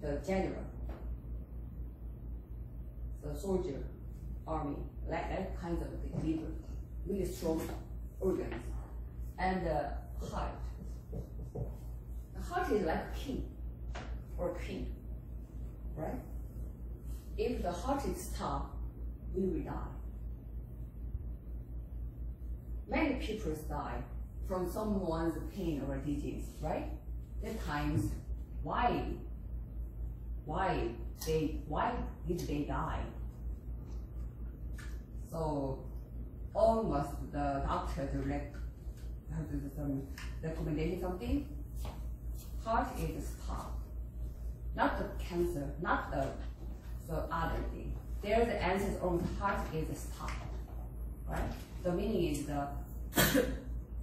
the general, the soldier, army, like kinds of the liver, really strong organs. And the heart. The heart is like a king or queen, right? If the heart is stopped, we will die. Many people die from someone's pain or disease, right? At times, why did they die? So almost the doctor have to do some recommendation something. Heart is stopped, not the cancer, not the other thing. There's the answer on heart is stopped, right? The meaning is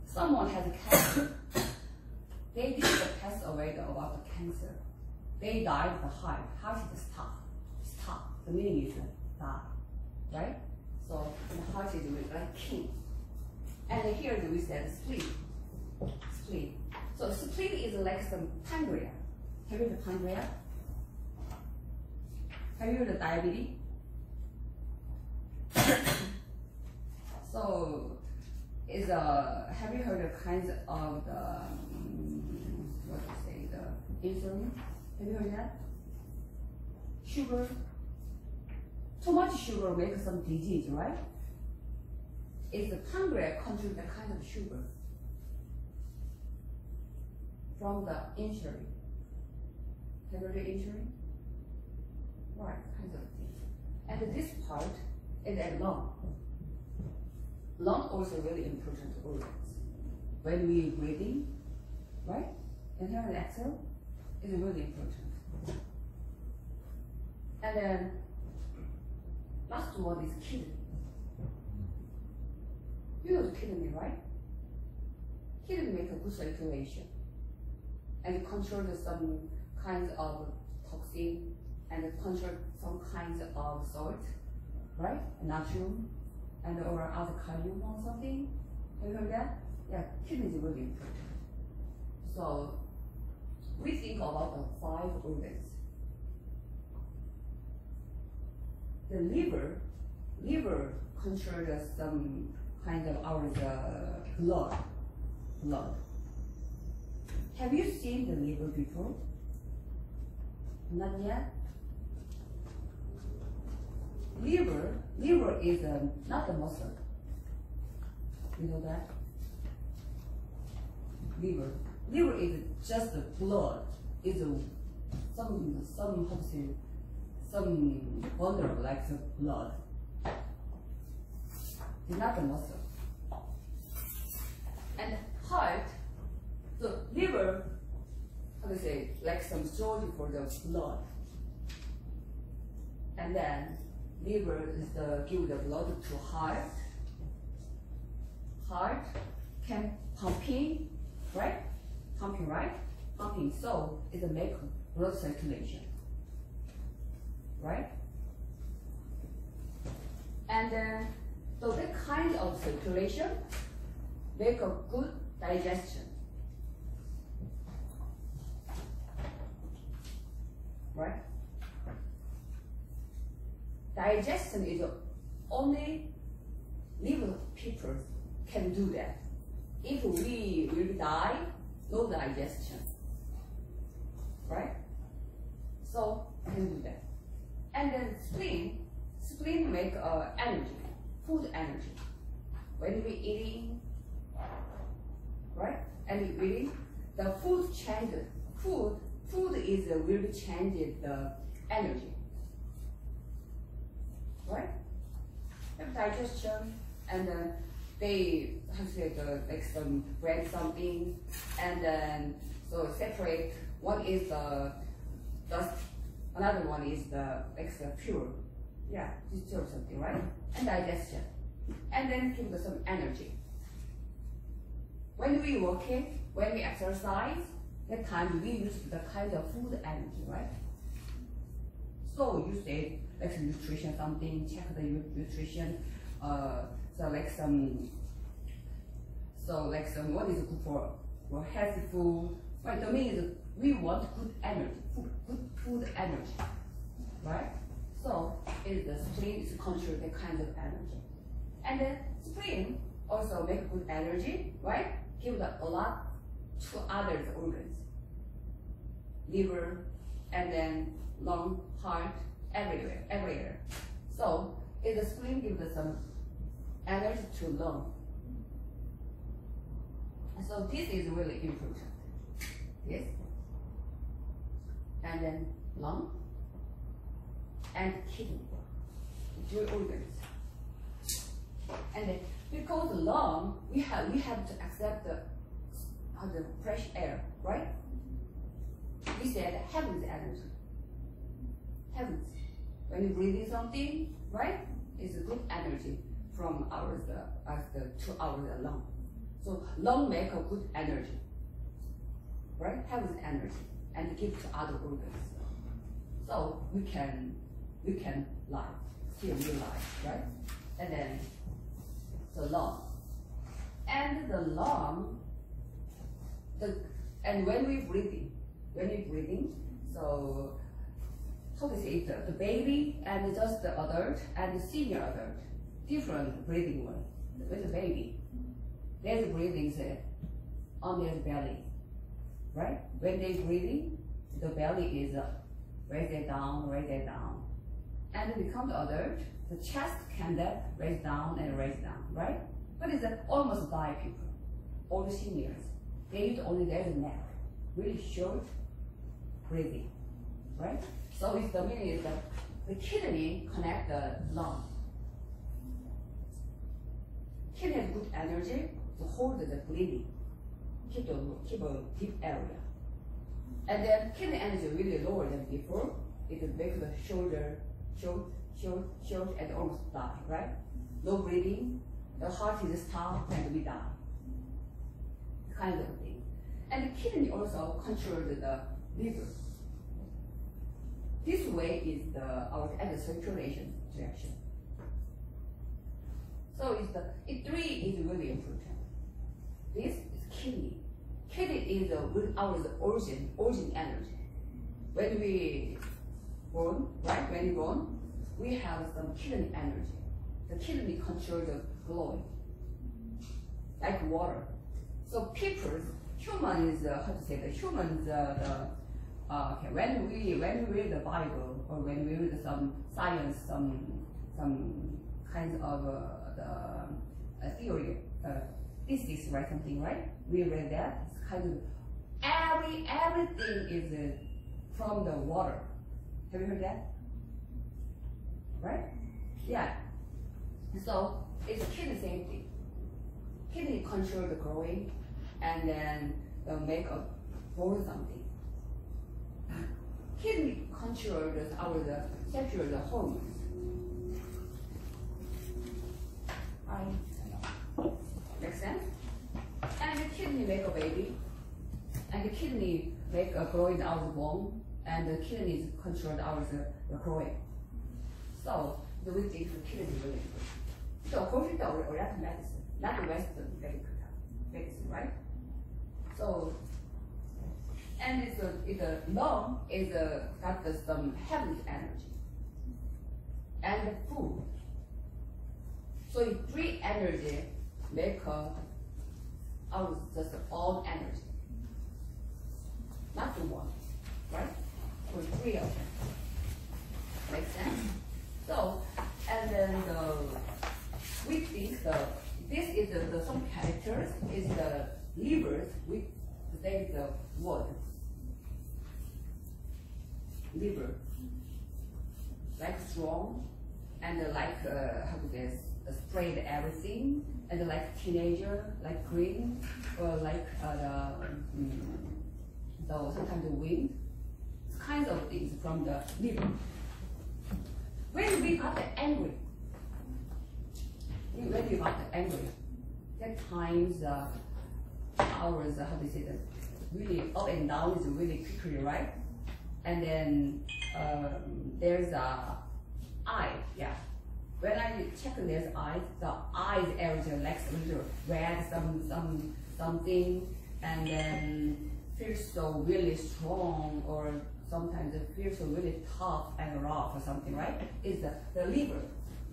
someone has cancer. They didn't pass away about the cancer. They died of the heart. Heart is stopped. Stop. The meaning is die, right? So the heart is like king. And here we said spleen. Spleen. So spleen is like some pancreas. Have you heard of pancreas? Have you heard of diabetes? So is have you heard of kinds of the what do you say, the insulin? Have you heard that? Sugar. Too much sugar makes some disease, right? It's the pancreas control the kind of sugar from the insulin. Have you heard of insulin? Right, kinds of things. And this part is a lung. Lung also really important organs. When we breathing, right? Inhale and exhale is really important. And then last one is kidney. You know the kidney, right? Kidney make a good circulation and control some kinds of toxin and control some kinds of salt, right? Natrium and or other calcium or something. Have you heard that? Yeah, kidney is really important. So we think about the 5 organs. The liver controls some kind of our blood. Have you seen the liver before? Not yet. Liver is not a muscle. You know that? Liver is just the blood. Is some wonder like the blood. It's not a muscle. And heart, so liver, how to say, like some storage for the blood. And then liver is give the blood to heart. Heart can pumping, right? Pumping, right? Pumping, so it make blood circulation, right? And then, so that kind of circulation make a good digestion, right? Digestion is only liver people can do that. If we will die, no digestion, right? So we can do that. And then spleen make energy, food energy. When we eating, right? And we eating, the food changes. Food is will change the energy, right? Have digestion, and then they have to like some bread something, and then so separate. One is the dust, another one is the extra pure. Yeah, distill something, right? And digestion, and then give them some energy. When we working, when we exercise, that time we use the kind of food energy, right? So you say like nutrition something, check the nutrition. So like some what is good for healthy food, Right, the meaning is we want good energy, good food energy, right? So is the spleen is control the kind of energy. And then spleen also make good energy, right? Give a lot to other organs, liver, and then lung, heart, everywhere. So if the spleen gives some energy to lung, so this is really important. Yes, and then lung and kidney, three organs. And then because lung, we have to accept the fresh air, right? We said heaven's energy. Heavens. When you breathe in something, right? It's a good energy from ours to our lung. So lung make a good energy, right? Heaven's energy and give to other organs. So we can live, still live, right? And then the lung. And the lung, and when we're breathing, so how to say it, the baby and just the adult and the senior adult, different breathing one. With the baby, there's breathing on their belly, right? When they're breathing, the belly is raise it down, and then become the adult. The chest can then raise down, right? But it's almost die people, all the seniors. They use only their neck, really short breathing, right? So if the meaning is that the kidney connect the lung. Kidney has good energy to hold the breathing, keep a deep area. And then kidney energy really lower than before. It will make the shoulder short, and almost die, right? No breathing, the heart is stopped and we die. Kind of thing. And the kidney also controls the liver. This way is our circulation direction. So three is really important. This is kidney. Kidney is our origin energy. When we born, right? When we born, we have some kidney energy. The kidney controls the glowing, like water. So human is how to say the humans okay, when we read the Bible or when we read some science, some kinds of the theory, physics, right? Something, right? We read that. It's kind of everything is from the water. Have you heard that? Right? Yeah. So it's kidney same thing. Kidney control the growing, and then make a born something. Kidney control our sexual hormones. Makes sense? And the kidney make a baby, and the kidney make a growing out of the bone, and the kidneys control our the growing. So we think the kidney is really good. So according to Oriental medicine, not the Western medicine, right? So, and the lung is got some heavenly energy and the food. So three energy make our just all energy, not the one, right? For three of them. Make sense? So, and then we think this is some characters is the livers. We say the word liver, like strong and like how to say spread everything, and like teenager, like green, or like so sometimes the wind. It's kinds of things from the liver. When we got angry, that times ours, how do you say that, really up and down is really quickly, right? And then there's a eye, yeah. When I check there's eyes, the eyes area like a little red, something, and then feels so really strong, or sometimes it feels so really tough and rough or something, right? Is the liver.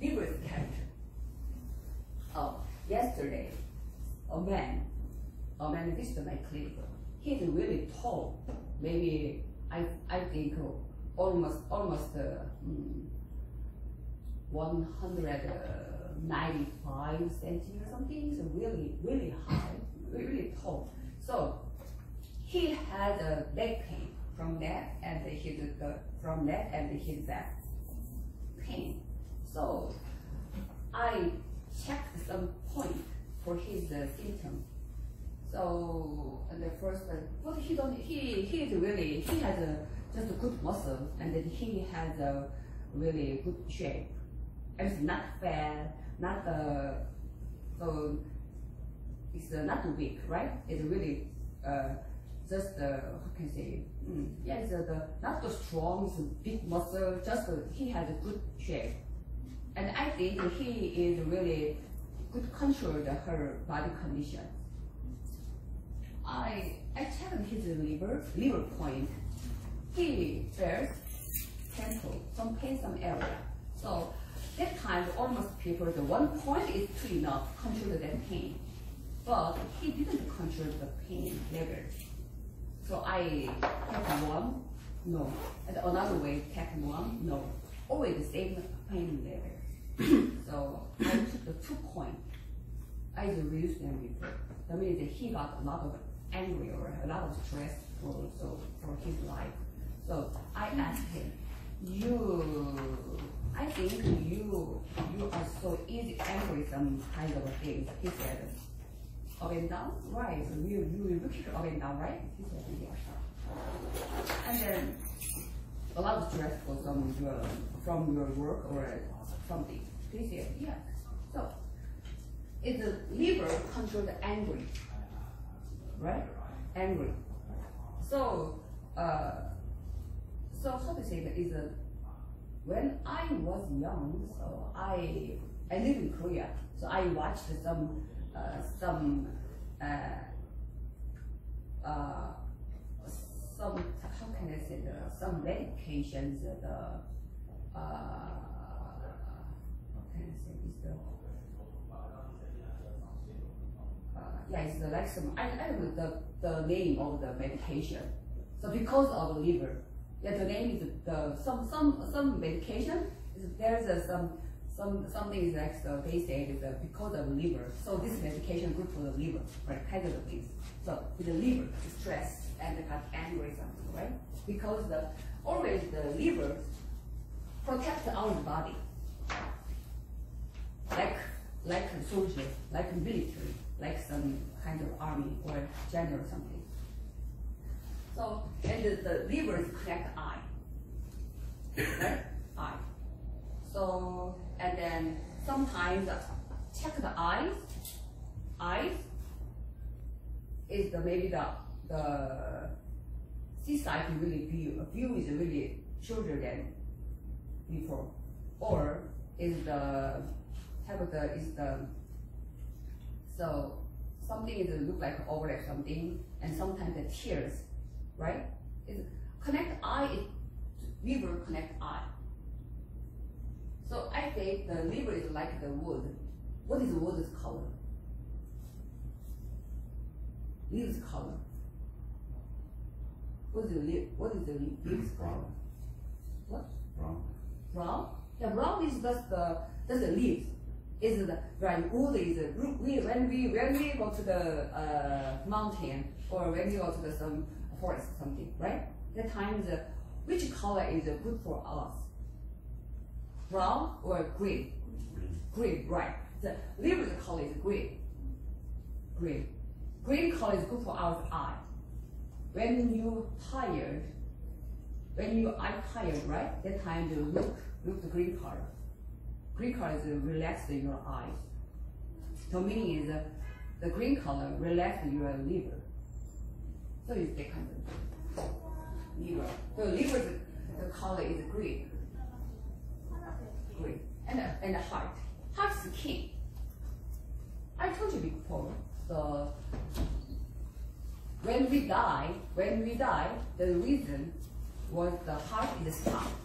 Liver is character. Oh, yesterday, a man visited my clinic. He's really tall. Maybe I think almost 195 centimeters or something. So really high, really tall. So he had a leg pain from that and from that and his back pain. So I checked some point for his symptom. So the first, but he has just a good muscle, and then he has a really good shape. It's not fat, not so it's not weak, right? It's really just how can I say? Yeah, it's not the strong, it's a big muscle. Just he has a good shape, and I think he is really good control her body condition. I checked his liver point. He felt temple, some pain, some area. So that time, almost people, the one point is too enough to control that pain. But he didn't control the pain level. So I take one, no. And another way, take one, no. Always the same pain level. So I took the 2 points. I reduced them before. That means that he got a lot of angry or a lot of stress for his life. So I asked him, I think you are so easy angry some kind of things. He said, up and down? Right. So you look at up and down, right? He said, yes. And then a lot of stress from your work or something. He said, yeah. So it's the liver control the angry, right? Angry. So so how to say that is when I was young, so I live in Korea, so I watched some how can I say some medications yeah, it's like some I don't know the name of the medication. So because of the liver, yeah, the name is some medication. There's something is like so they say is because of the liver. So this medication good for the liver, right? Kind of things. So with the liver, stress and got angry something, right? Because always the liver protects our body, like a soldier, like a military, like some kind of army or general or something. So, and the liver is connect eye, right? Eye. So, and then sometimes check the eyes. Eyes is maybe the see sight really view is really shorter than before, or is so something is look like overlap something, and sometimes the tears, right? Is connect eye, liver connect eye. So I think the liver is like the wood. What is wood's color? Leaves color. What is the leaves color? What? Brown. Brown? Yeah, brown is just the leaves. Is the right? Wood is when we go to the mountain or when we go to some forest something, right? That time which color is good for us? Brown or green? Green, right? The liver color is green. Green. Green color is good for our eye. When you tired, right? That time you look the green color. Green color is relax your eyes. The meaning is the green color relax your liver. So it's that kind of liver. So liver the color is green. Green. And the heart. Heart is king. I told you before. So when we die, the reason was the heart is stopped.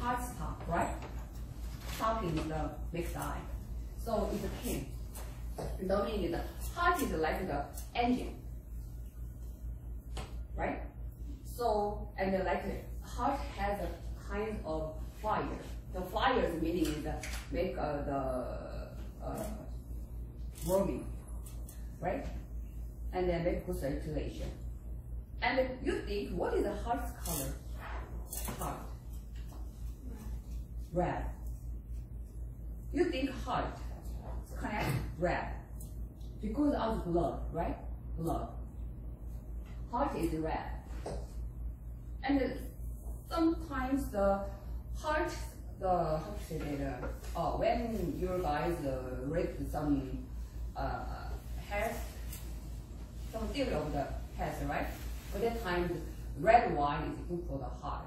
Heart stop, right? Stopping the next eye. So it's a pain. The meaning the heart is like the engine, right? So, and like the heart has a kind of fire. The fire's meaning is make the warming, right? And then make good circulation. And you think, what is the heart's color? Heart. Red. You think heart connect red because of blood, right? Blood. Heart is red. And sometimes the heart, how to say that, when your guys read some health, some theory of the health, right? At that time, red wine is good for the heart.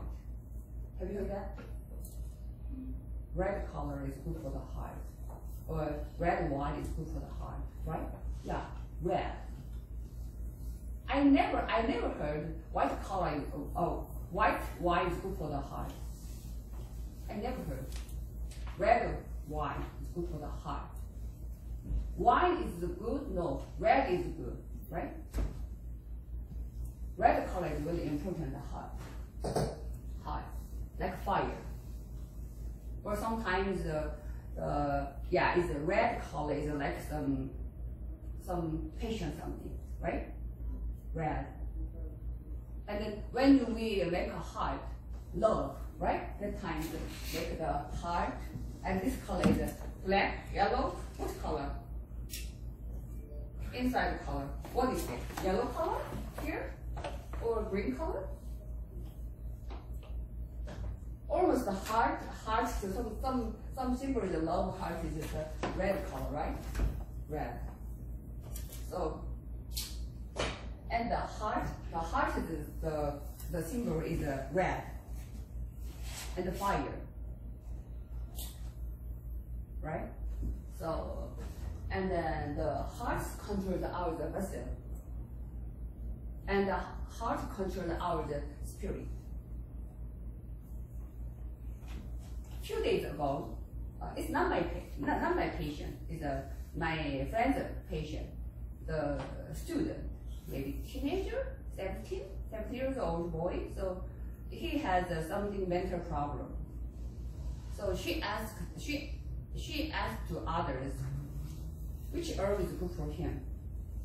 Have you heard that? Red color is good for the heart. Or red wine is good for the heart, right? Yeah, red. I never heard white color, white wine is good for the heart. I never heard. Red wine is good for the heart. Wine is good? No, red is good, right? Red color is really important in the heart. Heart, like fire. Or sometimes, it's a red color is like some patient something, right? Red. And then when we make a heart, love, right? That time we make the heart, and this color is black, yellow. What color? Inside the color. What is it? Yellow color here, or green color? Almost the heart, some symbol is the love heart is the red color, right? Red. So, and the heart is the symbol is red. And the fire, right? So, and then the heart controls our vessel, and the heart controls our spirit. Few days ago, it's not my patient. It's my friend's patient, the student, maybe teenager, 17 years old boy. So he has something mental problem. So she asked to others, which herb is good for him,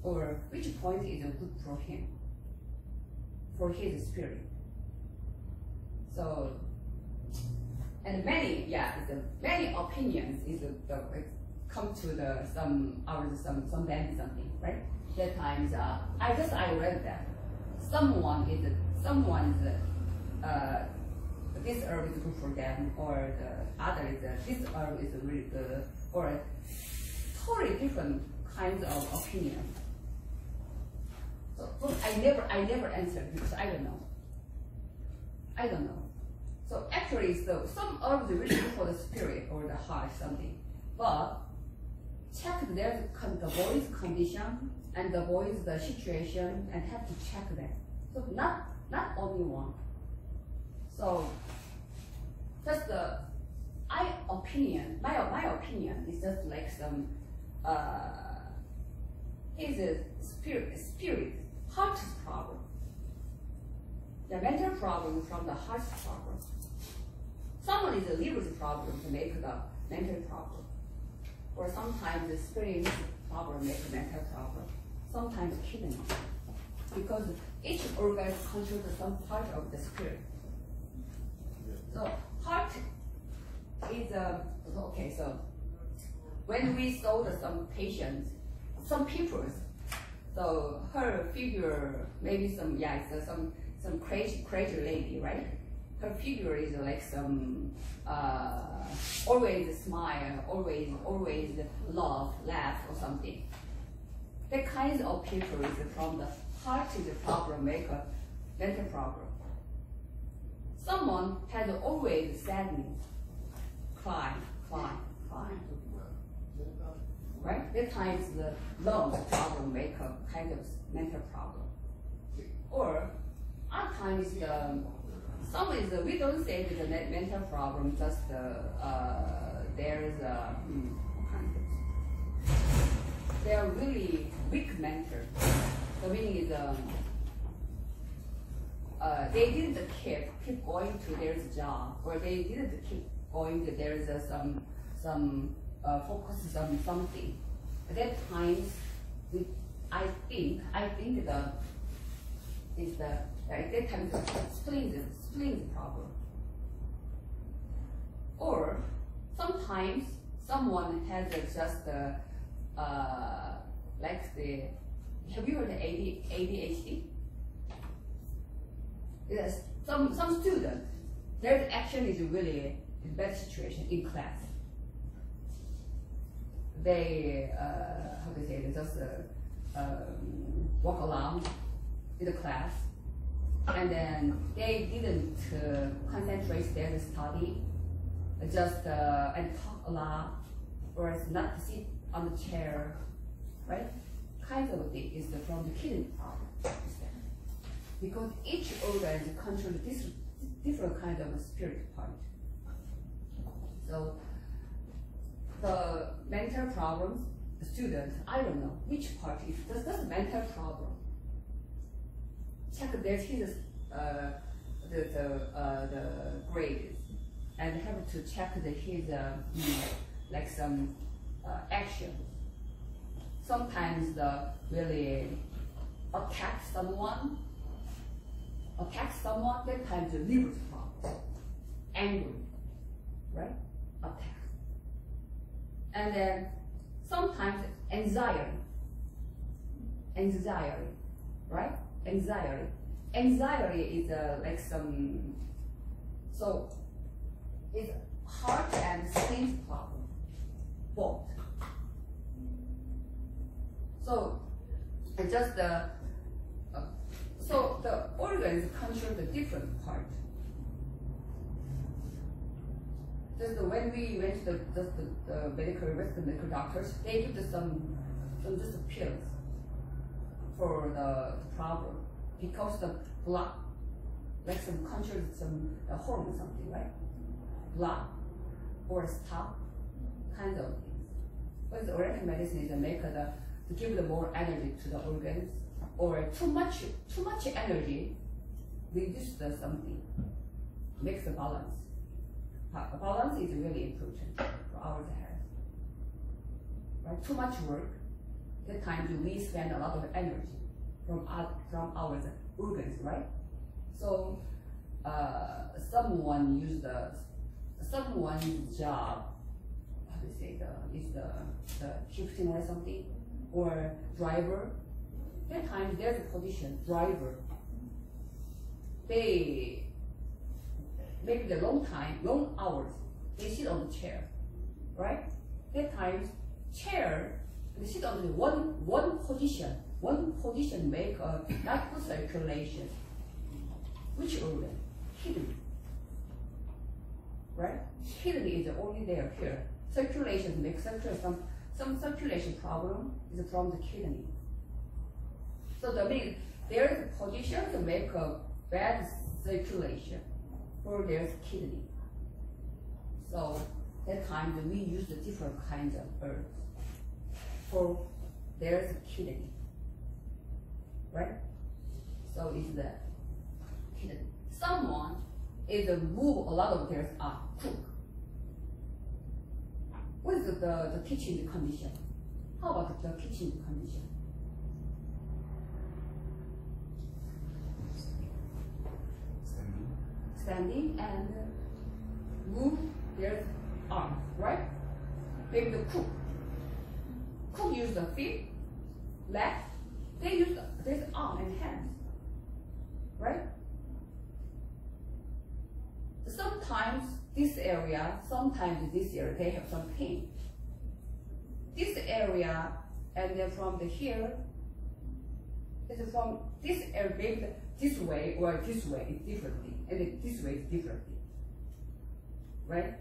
or which point is good for him, for his spirit. So. And many opinions is come to some band something, right? That times I read that someone is this herb is good for them, or the other is this herb is really good, or totally different kinds of opinions. So I never answered because I don't know. So actually, some herbs are really good for the spirit or the heart, something. But check the boy's condition and the boy's situation, and have to check that. So not only one. So just my opinion is just like some is a spirit heart problem. The mental problem from the heart problem. Someone is a liver problem to make the mental problem. Or sometimes the spirit problem make a mental problem. Sometimes kidney. Because each organ controls some part of the spirit. So heart is okay, so when we saw some patients, some people, so her figure maybe some crazy lady, right? Her figure is like some always smile, always laugh or something. That kind of people is from the heart is a problem, make a mental problem. Someone has always sadness, cry. right? That times the lung problem make a kind of mental problem. Or other times some is we don't say that the mental problem, just there is a they are really weak mental. The meaning is they didn't keep going to their job, or they didn't keep going to there's some focus on something. At that times, I think the is the at that time spleen problem. Or sometimes someone has just like the, have you heard of ADHD? Yes, some student, their action is really a bad situation in class. They how to say, they just walk around in the class, and then they didn't concentrate their study, just and talk a lot, or not sit on the chair, right? Kind of thing is from the kidney problem. Because each organ controls different kind of spirit part. So the mental problems, the student, I don't know which part is that's a mental problem. Check there's his the grades, and have to check his like some action. Sometimes the really attack someone, that time the liver problem, angry, right? Attack. And then sometimes anxiety, right? Anxiety is like some, so it's heart and spleen problem, both. So it's just so the organs control the different part. Just when we went to the medical doctors, they give us some just pills for the problem, because the blood, like some control some hormone something, right? Blood or stop kind of things. But the oriental medicine is a maker to give the more energy to the organs, or too much energy reduce the something, makes the balance. Balance is really important for our health. Right? Too much work, that time we spend a lot of energy from our organs, right? So someone's job, how to say, is the shifting or something, or driver. That time there's a position, driver. They maybe the long hours, they sit on the chair, right? That times chair, they sit on the one position make not good circulation. Which organ? Kidney, right? Kidney is only there here. Circulation makes circulation, some circulation problem is from the kidney. So that means there is a position to make a bad circulation for their kidney. So that time we use the different kinds of herbs for their kidney, right? So it's the kidney. Someone is move a lot of their cook. What is the kitchen condition? How about the kitchen condition? Standing and move their arm, right? Maybe the cook use the feet, leg, they use this arm and hands, right? Sometimes this area, sometimes this area, they have some pain. This area, and then from here, is from this area, maybe this way or this way is differently, and then this way is differently, right?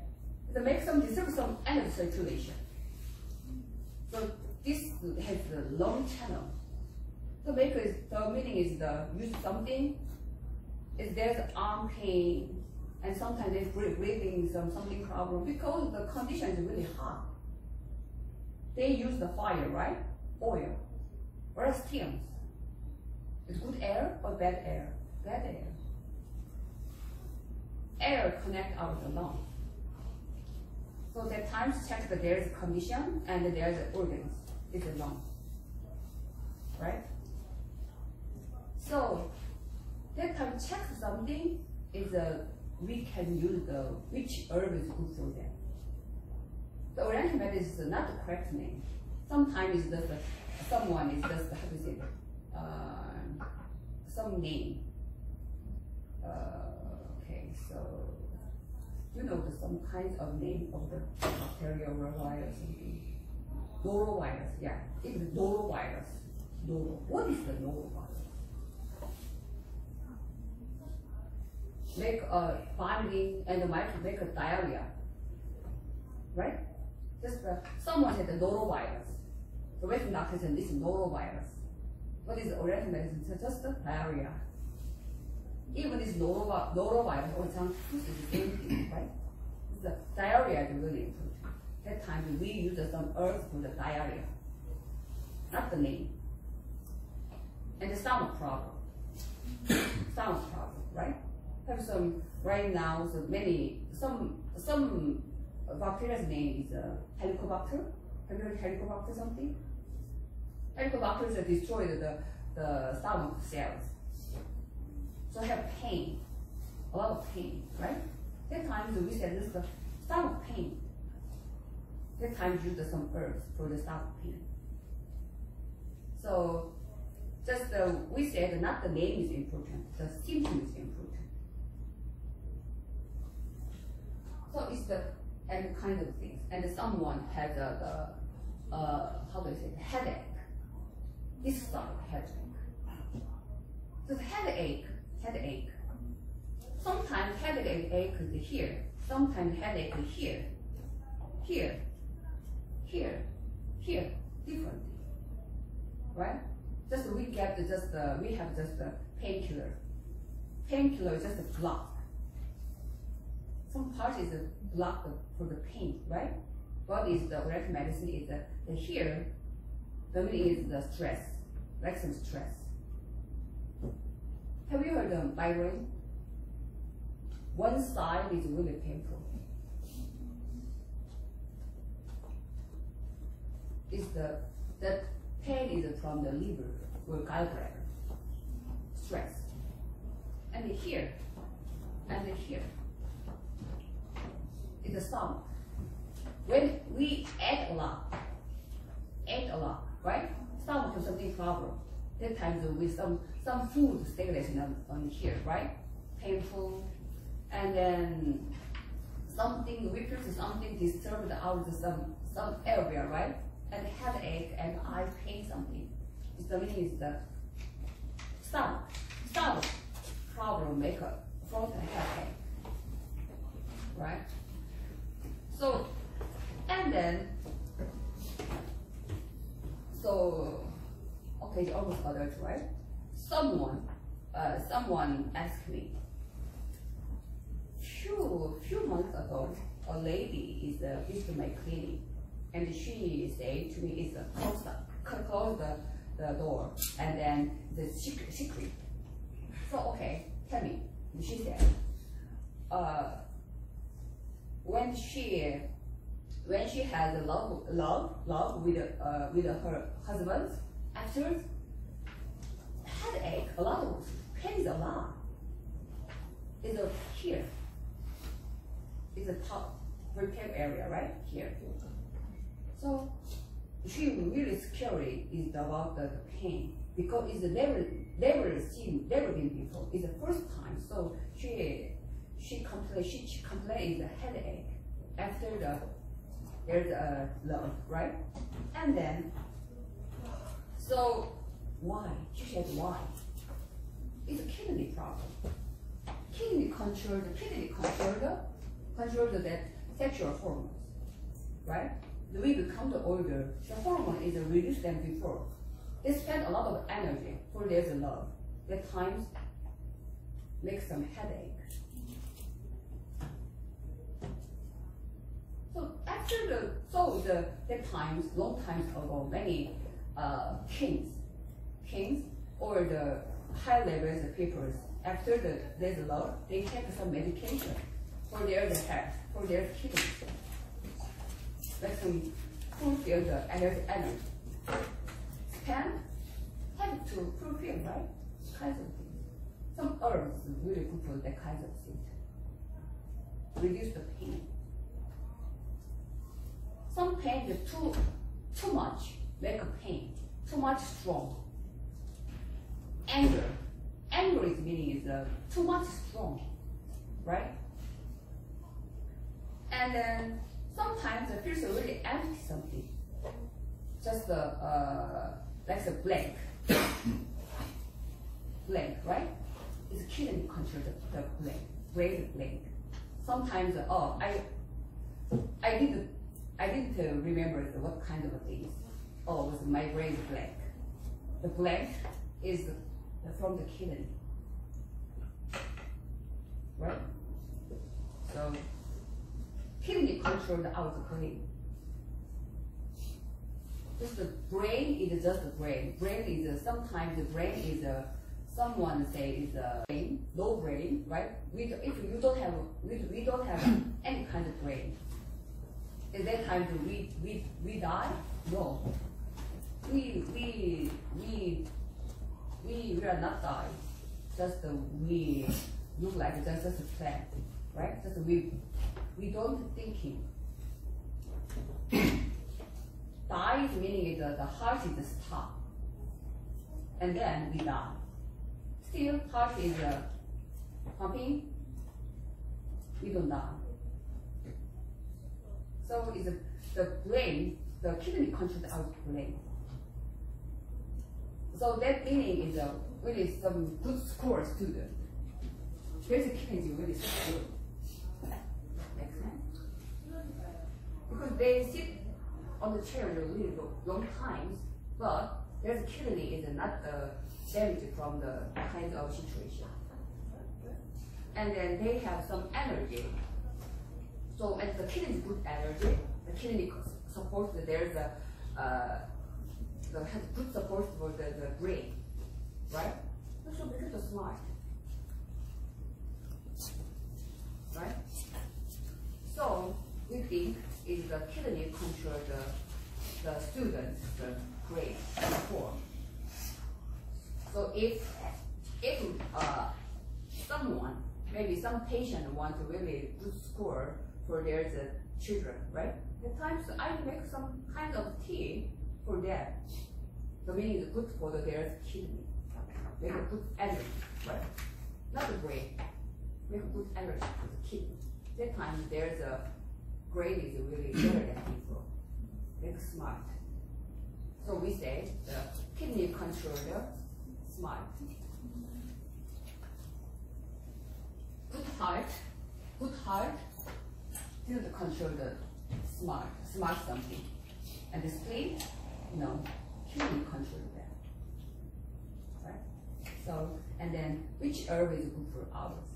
To make some disturb some energy circulation. So this has a long channel. So because the meaning is the use something, is there's arm pain, and sometimes they're breathing something problem because the condition is really hot. They use the fire, right? Oil, or steams. It's good air or bad air? Bad air. Air connect out the lung. So that times check that there's condition and there's organs. It's a lung, right? So that time check something is we can use which herb is good for them. The Oriental medicine is not the correct name. Sometimes it's just someone is just how to say some name. Okay, so you know some kinds of name of the bacteria or virus. Norovirus, yeah, it's the norovirus. Noro. What is the norovirus? Make a vomiting and might make a diarrhea, right? Just someone had the norovirus. The Western doctor said this is norovirus. What is Oriental medicine? It's just diarrhea. Even this norovirus or some is the same thing, right? The diarrhea is really important. That time we use some herbs for the diarrhea, not the name. And the stomach problem. Stomach problem, right? Have some right now. So many some bacteria's name is Helicobacter. Have you heard Helicobacter something? Helicobacter is destroy the stomach cells. So have pain, a lot of pain, right? That times we said this the stomach pain. That times use some herbs for the stomach pain. So just we said not the name is important, the symptom is important. So it's the and kind of things. And someone has how do I say, headache. This stomach headache. So headache. Sometimes headache is here. Sometimes headache is here. Differently. Right? Just we get we have just a painkiller. Painkiller is just a block. Some part is a block for the pain, right? What is the Oriental medicine is the here, the meaning is the stress, like some stress. Have you heard of migraine? One side is really painful. That pain is from the liver or gallbladder, stress. And here, is the stomach. When we ate a lot, right? Stomach has something problem. That times with some food stagnation on here, right? Painful, and then something we feel something disturbed out of some area, right? And headache and eye pain something. The meaning is the stomach problem make a front and headache, right? So, and then, okay, it's almost got it, right? Someone asked me, few months ago, a lady is to my clinic, and she said to me, close the door, and then the secret. So, okay, tell me, she said, when she has a love with her husband, after headache, a lot of pains a lot. Is here. Is a top rib area, right here. So she really scary is about the pain because it's never been before. It's the first time. So she complains the headache after there's a love, right? And then, so why? She said why? It's a kidney problem. Kidney control that sexual hormones, right? we become the older, the hormone is released than before. They spend a lot of energy for their love. At times, makes them headache. So after the times, long times ago, many kings or the high levels of people, after there's love, they take some medication for their health, for their kidneys. Let them fulfill the energy. Can have to fulfill, right? Kinds of things. Some herbs really good for that kinds of things. Reduce the pain. Some pain is too much, make a pain, too much strong. Anger is meaning is too much strong, right? And then sometimes it feels really empty something, just like a blank, right? It's kidney control the blank, brain blank. Sometimes I didn't remember what kind of things. Oh, it was my brain blank. The blank is from the kidney, right? So kidney control our brain. Just the brain is just the brain. Brain is sometimes the brain is someone say is brain, no brain, right? If you don't have we don't have any kind of brain. At that time we die? No. We are not die. Just we look like just a plant, right? Just we don't thinking. Die meaning the heart is stop, and then we die. Still heart is pumping. We don't die. So is the brain, the kidney controls our brain. So that meaning is really some good score student. There's a kidney really good. Makes sense? Because they sit on the chair really long times, but their kidney is not damaged from the kind of situation. And then they have some energy. So as the kidney is good energy, the kidney supports there's has good support for the brain, right? So because they're smart, right? So we think is the kidney control the student's brain form. So if someone, maybe some patient want to really good score for their children, right? At times I make some kind of tea for them. The meaning is good for their kidney. Make a good energy, right? Not the brain. Make a good energy for the kidney. That time there's a brain is really better than before. Make smart. So we say the kidney controller smart. Good heart still control the smart something. And the spleen, kidney control that. Right? So, and then which herb is good for ours?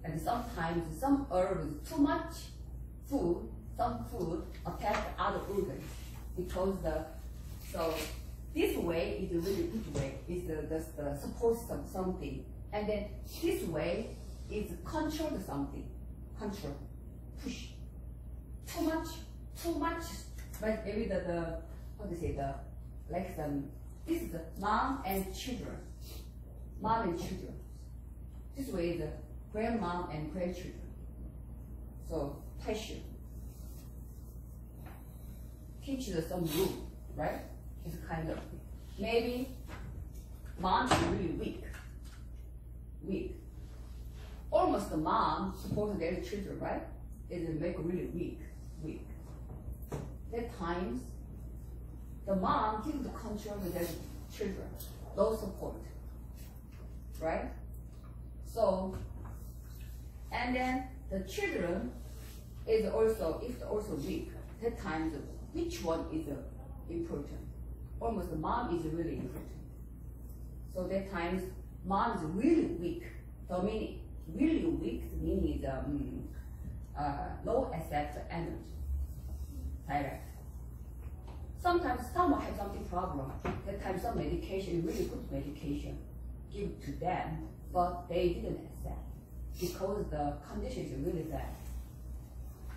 And sometimes some herb is too much food, some food attack other organs because so this way is a really good way, is the support something. And then this way is control something, control, push. Too much, but maybe how to say this is the mom and children. This way is the grandmom and grandchildren. So passion. Teach them some rule, right? It's kind of maybe mom is really weak. Almost the mom supports their children, right? It make really weak. At times, the mom gives the control to their children, no support, right? So, and then the children is also, if also weak, at times which one is important? Almost mom is really important. So that times mom is really weak. The meaning really weak. The meaning is low accept energy. Direct. Sometimes someone has something problem. That time some medication, really good medication, give to them, but they didn't accept because the condition is really bad.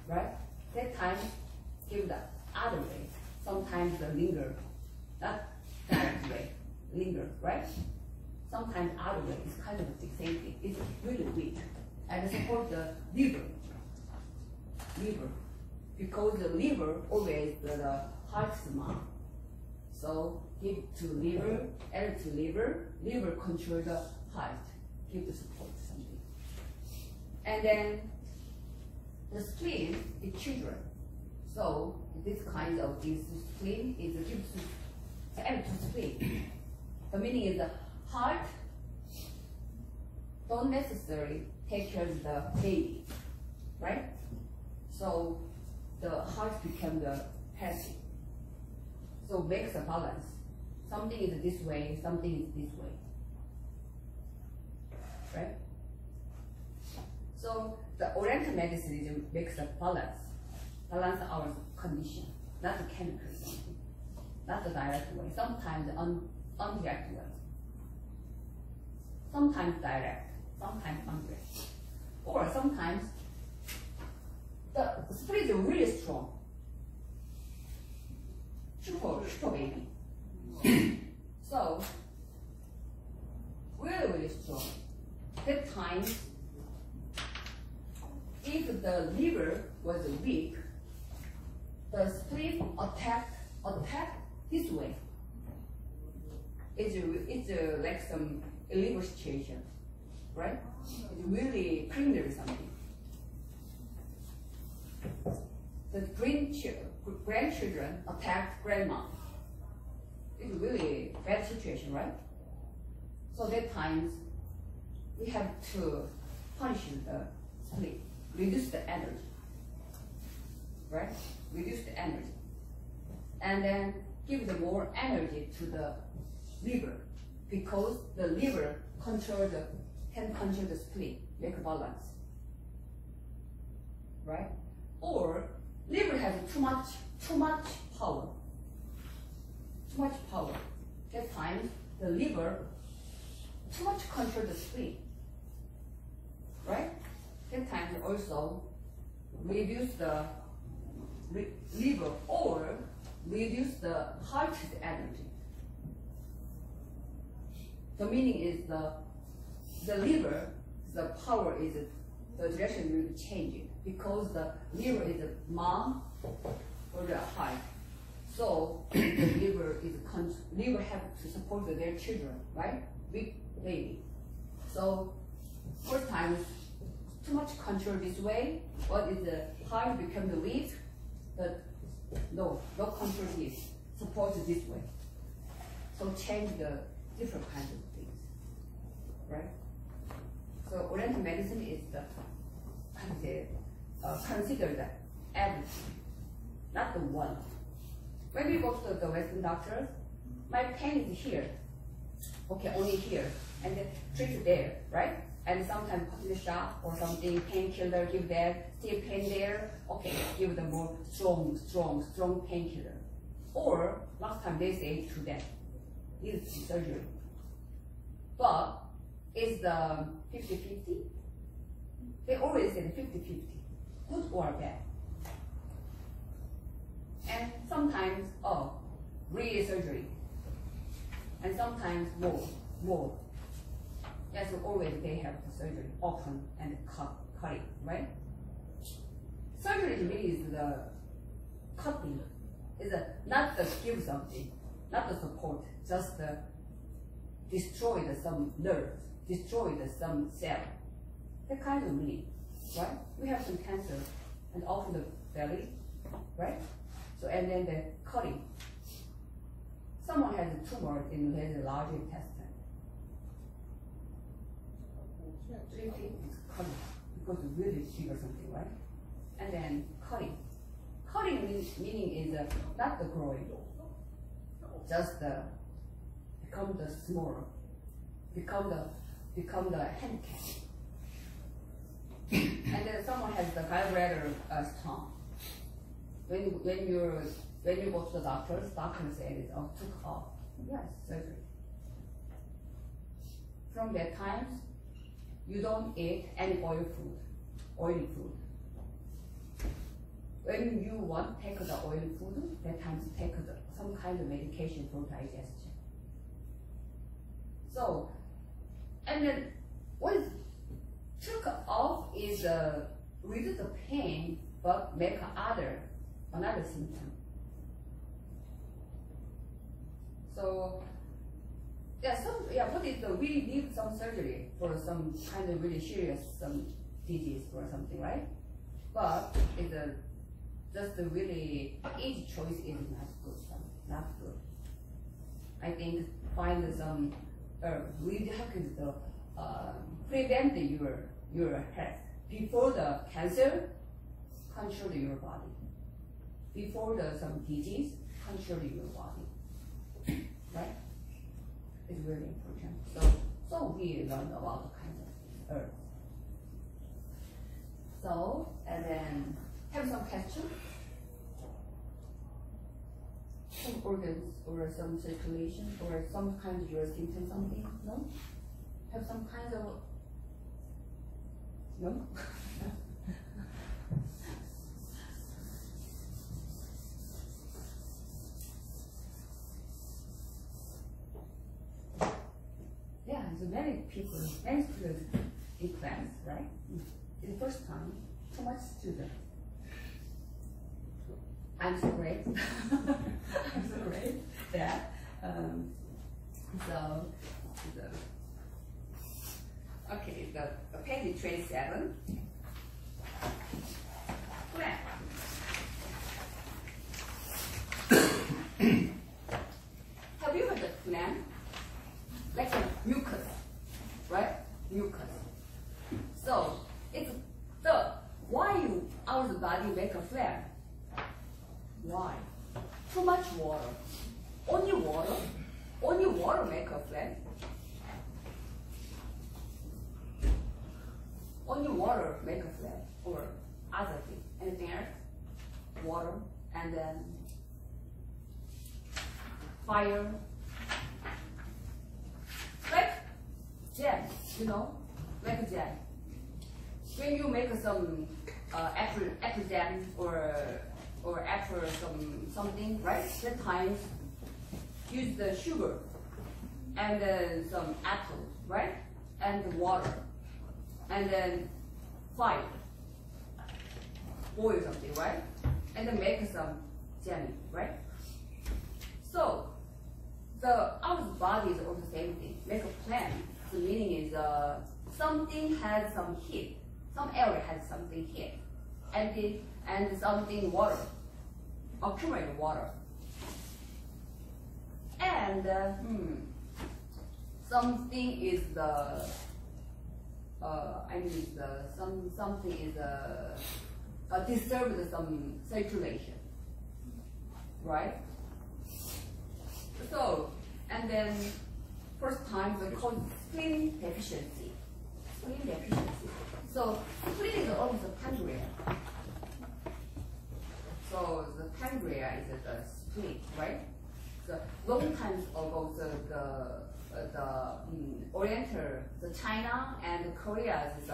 Right? That time give the other way. Sometimes the linger, not direct way, linger, right? Sometimes other way is kind of the same thing. It's really weak. And support the liver. Because the liver always the heart's mom. So give to liver, add to liver control the heart, give the support something. And then the spleen is children. So this kind of this spleen is gives to add to spleen. The meaning is the heart don't necessarily take care of the baby, right? So the heart becomes the healthy. So makes a balance. Something is this way, something is this way. Right? So the Oriental medicine makes a balance our condition, not the chemical something, not the direct way. Sometimes the indirect way. Sometimes direct, sometimes indirect. Or sometimes the spleen is really strong. Super baby. So, really strong. That time, if the liver was weak, the spleen attack this way. It's like some liver situation, right? It's really criminal something. The grandchildren attack grandma. It's really bad situation, right? So that times we have to punish the spleen, reduce the energy, right? Reduce the energy, and then give the more energy to the liver, because the liver can control the spleen, make a balance, right? Or liver has too much power. Too much power. That time the liver too much control the spleen. Right? That time also reduce the liver or reduce the heart's energy. The meaning is the liver, the power is the direction will be changing, because the liver is the mom or the heart. So the liver have to support their children, right? Big baby. So first time too much control this way. What is the heart become the weak? But no control this. Support this way. So change the different kinds of things, right? So Oriental medicine is the consider that everything, not the one. When we go to the Western doctors, my pain is here, okay, only here, and then treat there, right? And sometimes put in the shop or something, painkiller, give that, still pain there, okay, give them more strong painkiller. Or last time they say to them, need surgery. But is the 50-50? They always say 50-50, good or bad. And sometimes, real surgery. And sometimes more. Yes, always they have the surgery, open and cutting, right? Surgery to me is the cutting. Is not the give something, not the support, just destroy some nerves, destroy some cell. That kind of meaning, right? We have some cancer and often the belly, right? So and then the cutting. Someone has a tumor in the large intestine. Treating is cutting because it's really big or something, right? And then cutting Cutting meaning is not the growing, just become the smaller, become the handicap. And then someone has the gallbladder stone. When you go to the doctor said it took off. Yes, surgery. From that time, you don't eat any oily food. When you want to take the oily food, that time take some kind of medication for digestion. So, and then what is took off is reduce the pain, but make another symptom. So, what is we need some surgery for some kind of really serious disease or something, right? But it's just a really easy choice is not good. I think find some really have to prevent your health before the cancer, control your body. Before some disease, control your body. Right? It's really important. So we learn about the kind of earth. So, and then have some questions? Some organs or some circulation or some kind of your symptom, something? No? Have some kind of no? Yeah, so many students in class, right? It's the first time, so much students. I'm so great. I'm so great. Yeah. Okay, the page 27. Plan. Have you heard the plan? Like a mucus, right? Mucus. So it's why our body make a flare? Why? Too much water. Only water make a flare. Only water make a flare or other thing. Anything else? Water and then fire. Like jam, like jam. When you make some apple jam or apple something, right? That times use the sugar and then some apple, right? And water. And then fire, boil something, right? And then make some jelly, right? So our body is also the same thing. Make a plan. The meaning is something has some heat, some area has something heat, and something water, accumulate water, and something is something is disturbed some circulation, right? So, and then first time we call spleen deficiency. Spleen deficiency. So spleen is almost a pancreas. So the pancreas is the spleen, right? So long time ago, the Oriental, the China and Korea is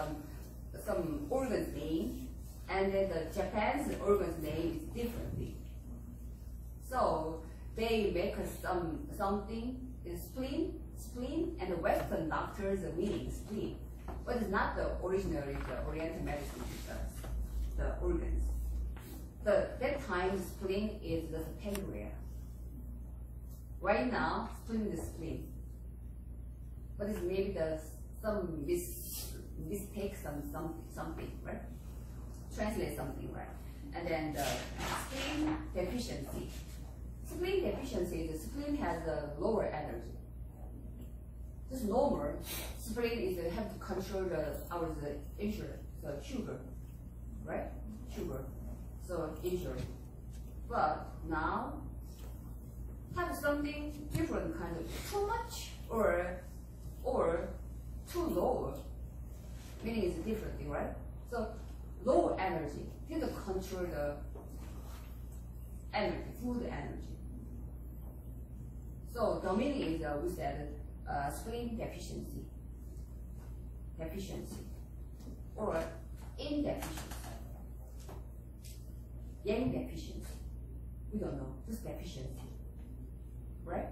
some organs name, and then the Japan's organs name is differently. So they make something is spleen, and the Western doctors meaning spleen, but it's not the originally the Oriental medicine, the organs. That time spleen is the pancreas. Right now, spleen is spleen. But it's maybe some mistake, something, right? Translate something, right? And then the spleen deficiency. Spleen deficiency, the spleen has a lower energy. Just normal, spleen is have to control our insulin, so sugar, right? Sugar. So insulin. But now, have something different kind of too much or too low. Meaning it's a different thing, right? So low energy didn't control the energy, food energy. So the meaning is we said spleen deficiency, or indeficiency, yang deficiency. We don't know, just deficiency, right?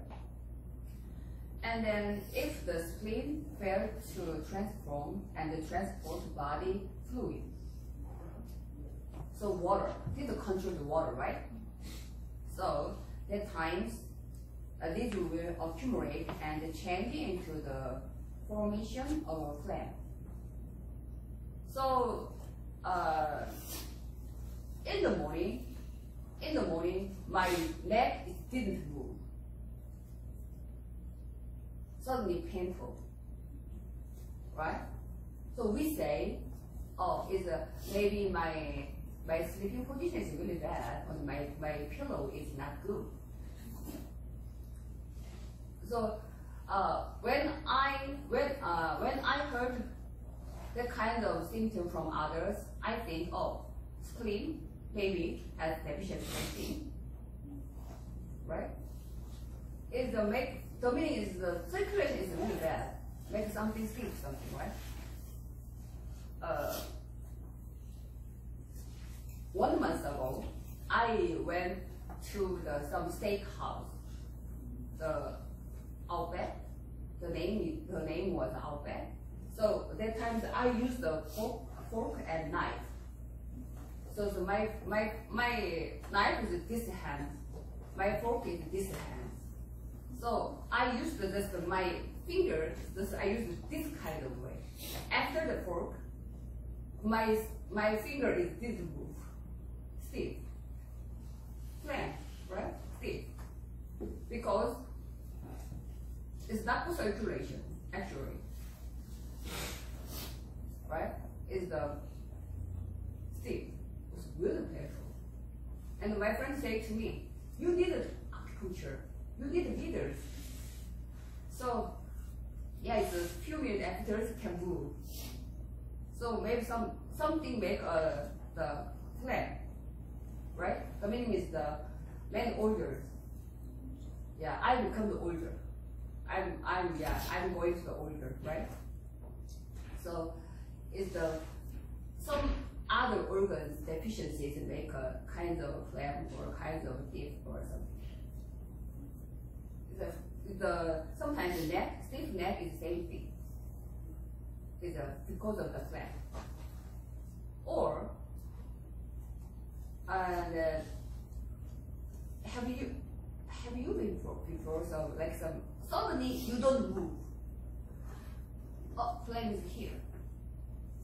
And then if the spleen failed to transform and transport body fluid, so water, didn't control the water, right? So at times, these will accumulate and change into the formation of a phlegm. So in the morning, my neck didn't move. Suddenly painful, right? So we say, oh, maybe my sleeping position is really bad, or my pillow is not good. So when I heard that kind of symptom from others, I think, oh, spleen maybe has deficiency, right? The meaning is the circulation is really bad. Make something sleep something, right? 1 month ago, I went to some steakhouse, the Outback. The name was Outback. So at that time I used the fork and knife. So my knife is this hand, my fork is this hand. So I used my finger. I used this kind of way. After the fork, my finger is this move, stiff, flat, right? Stiff, because it's not for circulation actually, right? It's the stiff. It's really painful. And my friend said to me, "You need acupuncture. You need needles." So yeah, it's a few minutes after it can move. So maybe something make the phlegm, right? The meaning is the man older. Yeah, I become the older. I'm going to the older, right? So it's some other organs deficiencies make a kind of phlegm or kind of dip or something. Sometimes the neck, stiff neck is the same thing. It's because of the phlegm. Or have you been before? So like suddenly you don't move. Oh, phlegm is here.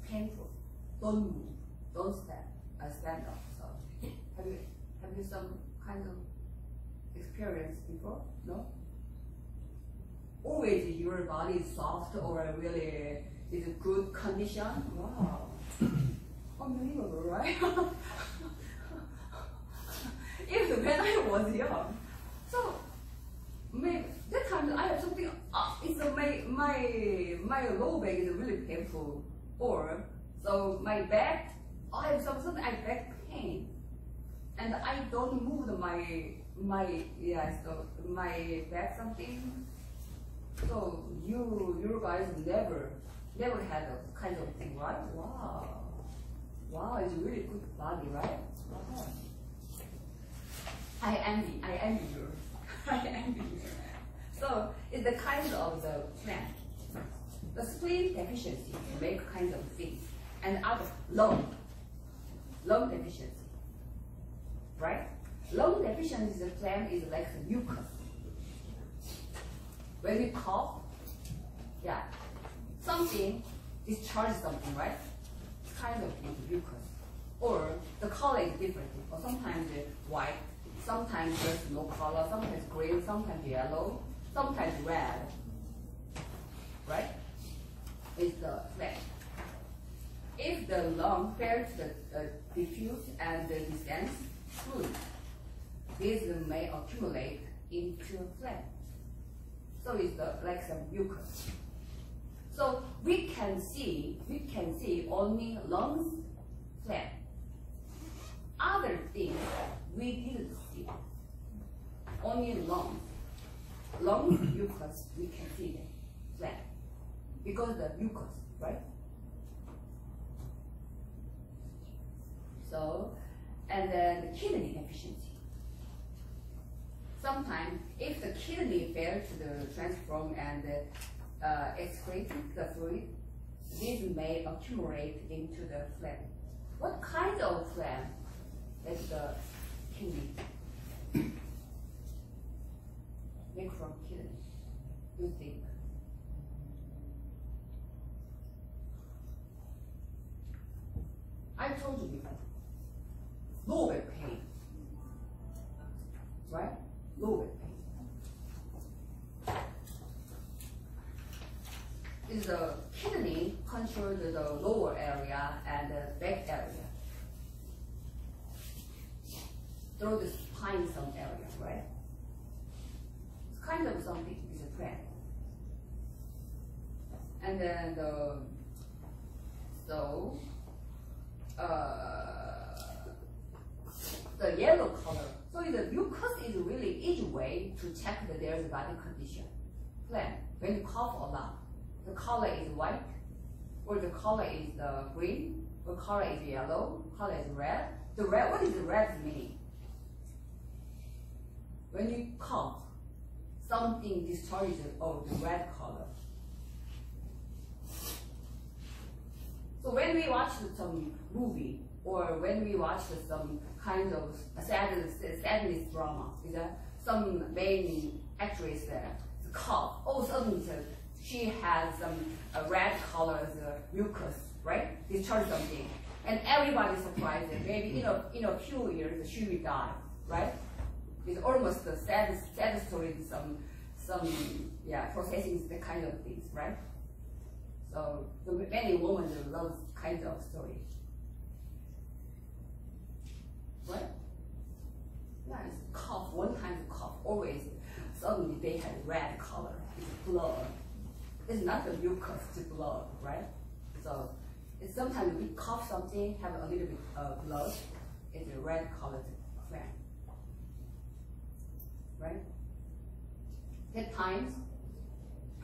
Painful. Don't move. Don't stand up. So have you some kind of experience before? No? Always your body is soft or really is a good condition. Wow. Unbelievable, right? Even when I was young. So maybe that time I have something, my low back is really painful. Or so my back, I have something, I have back pain. And I don't move my back something. So you guys never had a kind of thing, right? Wow, it's really good body, right? Wow. I envy you. I envy you. So it's the kind of the plan. The spleen deficiency make kind of things, and other lung deficiency, right? Lung deficiency, the plan is like the mucus. When we cough, yeah, something discharges something, right? It's kind of mucus. Or the color is different. Or sometimes it's white, sometimes there's no color, sometimes green, sometimes yellow, sometimes red, right? It's the phlegm. If the lung fails to diffuse and dispense fluid, this may accumulate into phlegm. So it's like some mucus. So we can see only lungs, phlegm. Other things we didn't see. Only lungs. Lungs, mucus, we can see them. Phlegm. Because the mucus, right? So, and then the kidney deficiency. Sometimes, if the kidney fails to transform and excrete the fluid, this may accumulate into the phlegm. What kind of phlegm is the kidney? Make from kidney, you think? I told you before. Low back pain, right? Low back pain. Is the kidney control the lower area and the back area through the spine some area, right? It's kind of something. It's a trend. And then the yellow color. So the mucus is really easy way to check that there is a body condition. Phlegm. When you cough a lot, the color is white, or the color is green, or color is yellow, color is red. The red, what is the red meaning? When you cough, something destroys the red color. So when we watch some movie, or when we watch some kind of sadness drama, some main actress cough, all of a sudden she has some red color mucus, right? Discharge something, and everybody's surprised. Maybe in a few years she will die, right? It's almost the sad story. Some processing the kind of things, right? So many women love kind of story. Right? Yeah, it's cough, one time cough, always suddenly they have red color, it's blood. It's not the mucus, it's blood, right? So it's sometimes we cough something, have a little bit of blood, it's a red colored phlegm. Right? At times,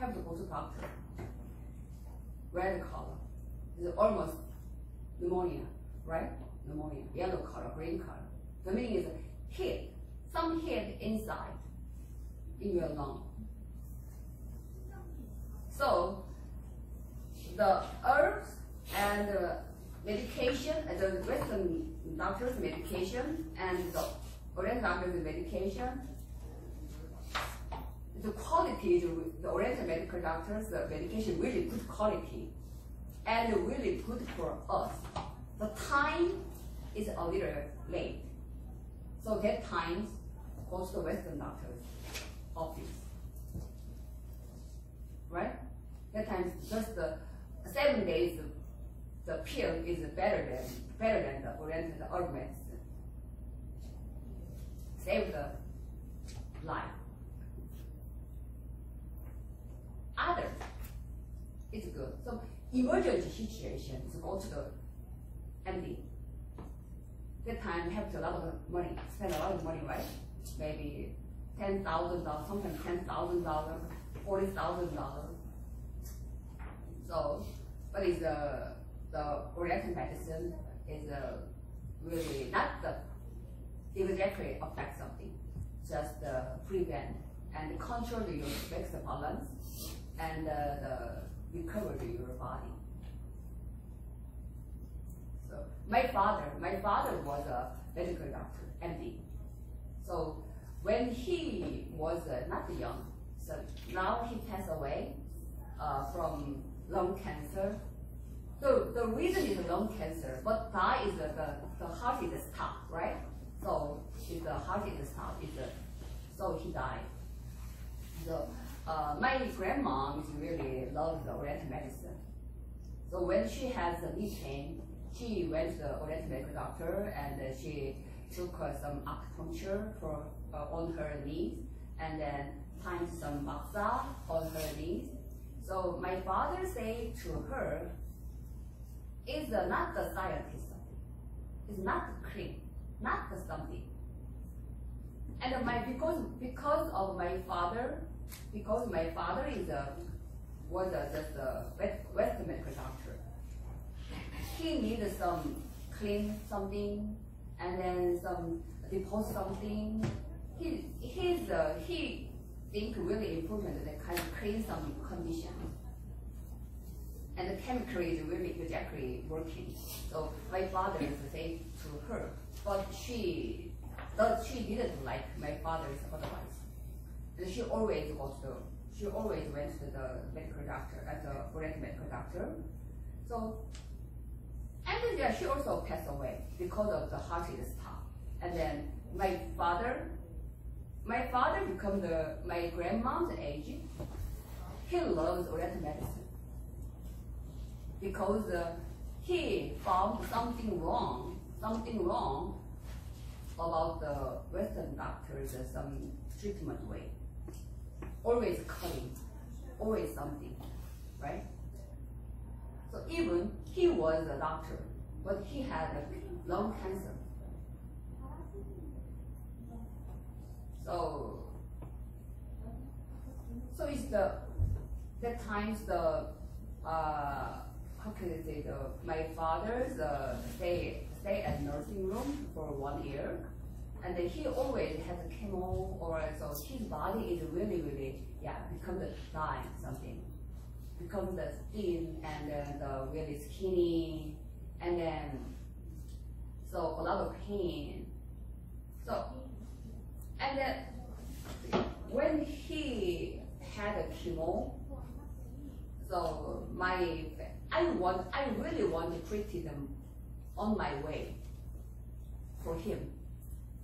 have to go to doctor. Red color is almost pneumonia, right? Pneumonia, yellow color, green color. The meaning is hit, some hit inside in your lung. So the herbs and the medication, the Western doctors' medication and the Oriental doctors' medication, the quality, the Oriental medical doctors, the medication really good quality and really good for us. The time is a little late. So that time goes to the Western doctor's office. Right? That time just 7 days the pill is better than the Oriental herb medicine. Save the life. Others, it's good. So emergency situation is go to the MD. That time have a lot of money, spend a lot of money, right? Maybe $10,000, sometimes $10,000, $40,000. So, but is the Oriental medicine is really not directly affect something, just prevent and control your makes the balance and the recovery your body. So my father was a medical doctor, MD. So when he was not young, so now he passed away from lung cancer. So the reason is lung cancer, but die is the heart is stopped, right? So if the heart is stopped, so he died. So my grandma really loves the Oriental medicine. So when she has a knee pain, she went to the Oriental medical doctor and she took some acupuncture for on her knees, and then timed some massage on her knees. So my father said to her, "It's not the scientist, it's not the cream, not the something." And because of my father, because my father was just a Western medical doctor, he needed some clean something, and then some deposit something. He think really important that kind of clean some condition, and the chemical is really exactly working. So my father said to her, but she didn't like my father's advice. And she always went to the medical doctor, as a foreign medical doctor. So, and then yeah, she also passed away because of the heart stuff. And then my father become my grandma's age. He loves Oriental medicine because he found something wrong about the Western doctors, some treatment way. Always cutting, always something, right? So even he was a doctor, but he had a lung cancer. So it's that times how can I say, my father's stay at nursing room for 1 year, and then he always has a chemo, or so his body is really become the dying something, because the skin and then the really skinny, and then so a lot of pain. So and then when he had a chemo, so I really want to treat him on my way for him.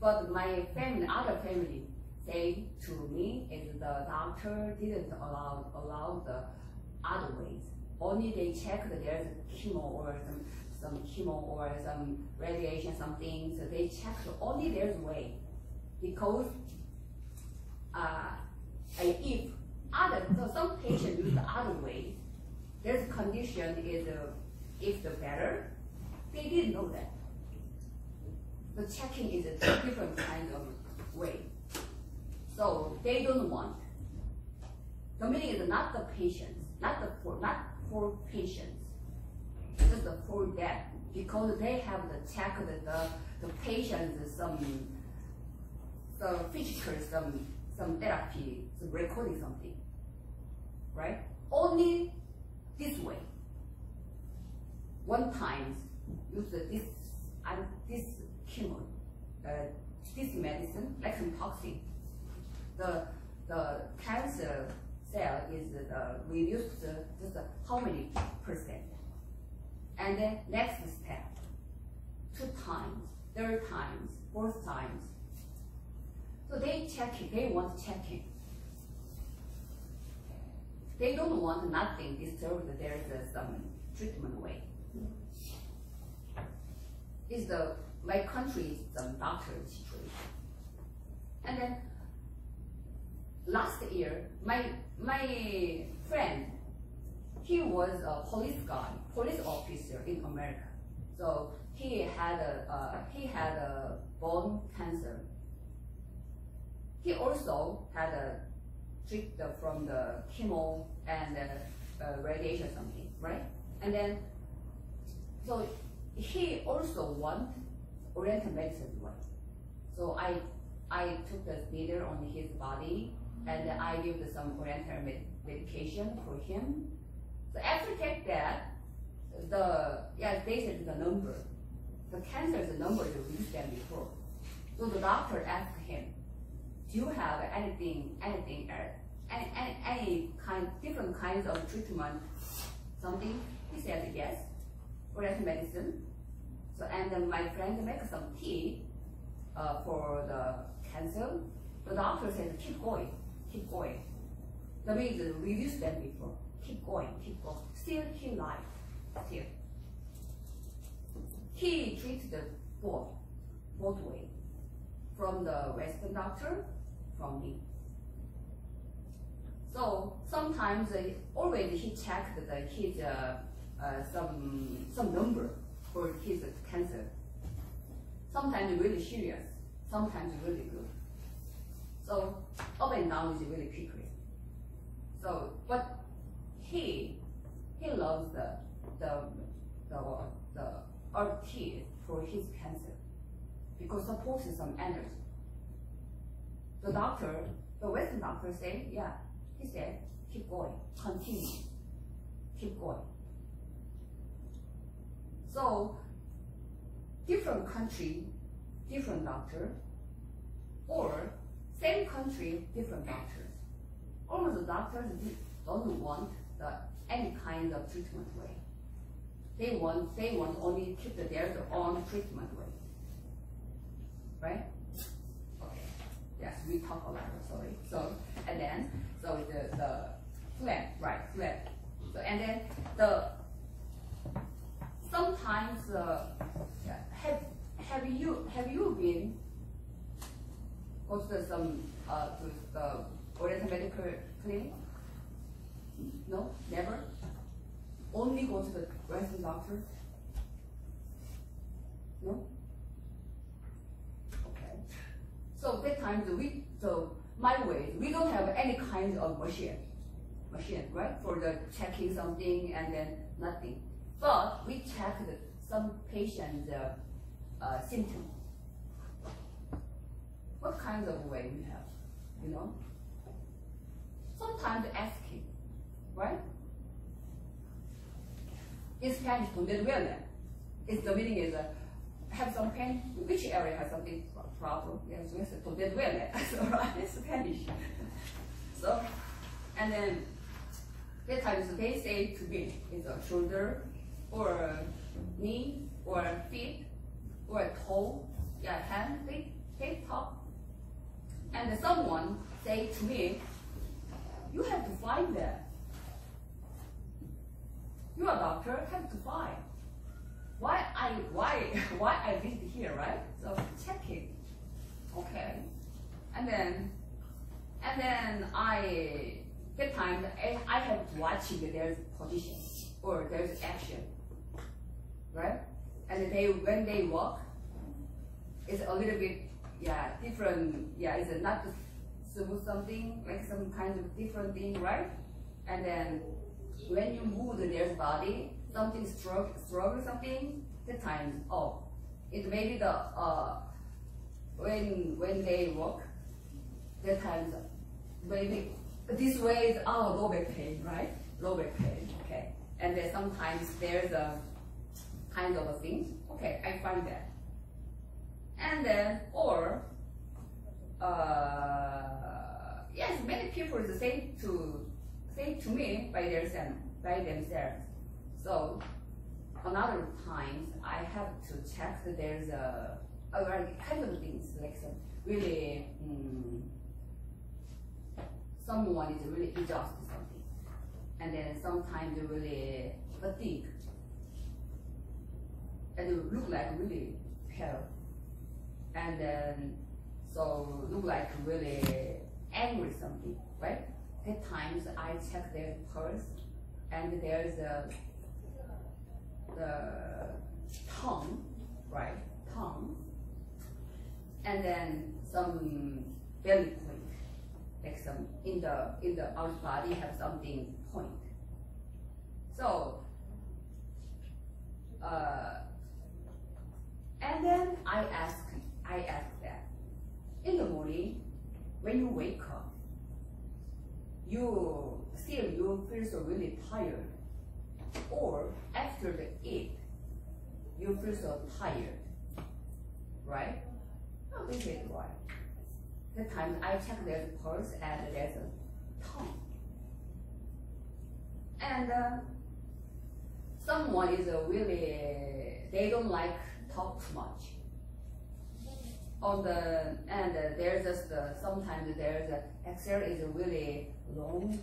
But my family, other family, say to me is the doctor didn't allow the other ways. Only they check that there's chemo or some chemo or some radiation, something. So they check only there's way, because if some patient use the other way, there's condition is if the better, they didn't know that. The checking is a different kind of way. So they don't want. The meaning is not the patients, not for patients, just for them, because they have to check the patient's some physical, some therapy, some recording something, right? Only this way. One time use this chemo, this medicine, like some toxin. The cancer cell is reduced just how many percent? And then next step, 2 times, 3rd times, 4th times. So they check it, they want checking. They don't want nothing disturbed, there is some treatment way. Is my country's doctor situation. And then last year, my friend, he was a police officer in America. So he had a bone cancer. He also had a treatment from the chemo and radiation something, right? And then, so he also want Oriental medicine one. So I took the needle on his body, and I gave some Oriental medication for him. So after take that, they said the number. The cancer's number is reduced than before. So the doctor asked him, do you have anything else? Any different kinds of treatment, something? He said yes, Oriental medicine. So, and then my friend make some tea for the cancer. The doctor said, keep going. The means reduce them before. Keep going. Still he lied. Still. He treated for both ways. From the Western doctor, from me. So sometimes already he checked his some number for his cancer. Sometimes really serious, sometimes really good. So up and down is really quickly. So but he loves the RT for his cancer because supports some energy. The doctor, the Western doctor say, yeah, he said, keep going, continue, keep going. So different country, different doctor, or same country, different doctors. Almost the doctors don't want any kind of treatment way. They want only keep their own treatment way. Right? Okay. Yes, we talk a lot, sorry. So and then the flat, right, flat. So and then sometimes have you been go to some to the Oriental medical clinic? No, never. Only go to the Western doctor? No? Okay. So that time my way, we don't have any kind of machine, right? For the checking something and then nothing. But we checked some patient's symptom. What kind of way we have, you know? Sometimes asking, right? In Spanish, donde duele. The meaning is have some pain. Which area has something problem? Yes, we say donde duele. So right, it's Spanish. So, and then that times they say to me is a shoulder or a knee or a feet or a toe, yeah, hand, feet, top. And someone say to me, you have to find that. You are a doctor, have to find. Why I visit here, right? So check it. Okay. And then that time I have to watch their position or there's action. Right? And when they walk, it's a little bit different, it's not smooth something, like some kind of different thing, right? And then when you move their body, something struggle something, the time, it may be the when they walk, the times maybe this way is low back pain, right? Low back pain, okay. And then sometimes there's a kind of a thing, okay, I find that. And then yes, many people say to me by themselves. So another times I have to check that there's a kind of things like some really someone is really exhausted something, and then sometimes they really fatigue, and they look like really pale, and then so look like really angry something, right? At times I check their pulse, and there's the tongue, right? Tongue, and then some belly point, like some in the our body have something point. So and then I ask that in the morning when you wake up, you feel so really tired, or after the eat, you feel so tired, right? Oh, this is why. The time I check there's a pulse and there's a tongue, and someone is really they don't like talk too much. And there's just sometimes there's exhale is really long.